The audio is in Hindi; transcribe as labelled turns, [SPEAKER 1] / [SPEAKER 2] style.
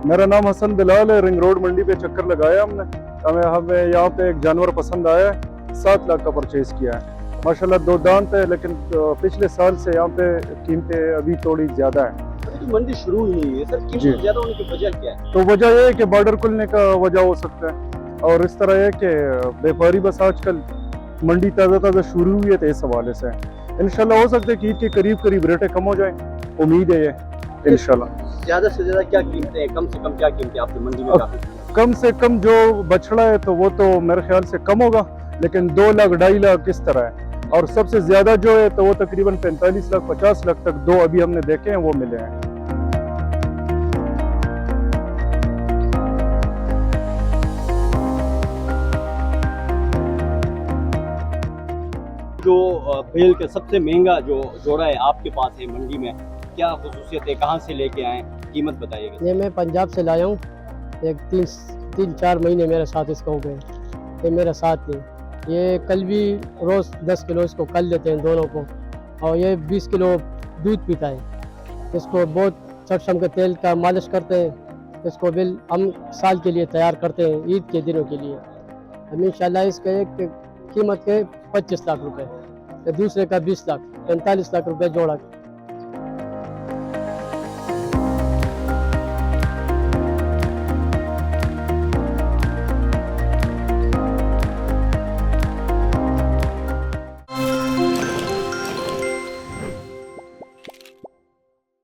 [SPEAKER 1] मेरा नाम हसन बिलाल है। रिंग रोड मंडी पे चक्कर लगाया हमने। हमें यहाँ पे एक जानवर पसंद आया है, 7 लाख का परचेज किया है। माशाल्लाह दो दांत है, लेकिन पिछले साल से यहाँ पे कीमतें अभी थोड़ी ज़्यादा है।
[SPEAKER 2] अभी तो मंडी शुरू ही हुई है सर,
[SPEAKER 1] जी।
[SPEAKER 2] कीमत ज्यादा होने की वजह क्या है?
[SPEAKER 1] तो वजह यह है कि बॉर्डर खुलने का वजह हो सकता है, और इस तरह है कि व्यापारी बस आजकल मंडी ताज़ा ताज़ा शुरू हुई है, तो इस हवाले से इंशाल्लाह हो सकता है कि ईद के करीब करीब रेटें कम हो जाएं। उम्मीद है ये इंशाल्लाह।
[SPEAKER 2] ज्यादा से ज्यादा क्या कीमतें हैं, कम से कम क्या कीमतें आपकी मंडी में? काफी
[SPEAKER 1] कम से कम जो बछड़ा है तो वो तो मेरे ख्याल से कम होगा, लेकिन 2 लाख 2.5 लाख किस तरह है। और सबसे ज्यादा जो है तो वो तकरीबन 45 लाख 50 लाख तक दो अभी हमने देखे हैं, वो मिले हैं।
[SPEAKER 2] जो बैल का सबसे महंगा जो जोड़ा है आपके पास है मंडी में, क्या खुसूसियत है, कहाँ से लेके आए, कीमत बताइएगा।
[SPEAKER 3] ये मैं पंजाब से लाया हूँ। एक 3-4 महीने मेरे साथ इसका हो गए, ये मेरा साथ है। ये कल भी रोज़ 10 किलो इसको कल देते हैं दोनों को, और ये 20 किलो दूध पीता है। इसको बहुत सरसों के तेल का मालिश करते हैं। इसको बिल हम साल के लिए तैयार करते हैं, ईद के दिनों के लिए। हम इंशाल्लाह इसके एक कीमत के 25 लाख रुपए, दूसरे का 20 लाख, 45 लाख रुपए जोड़ा।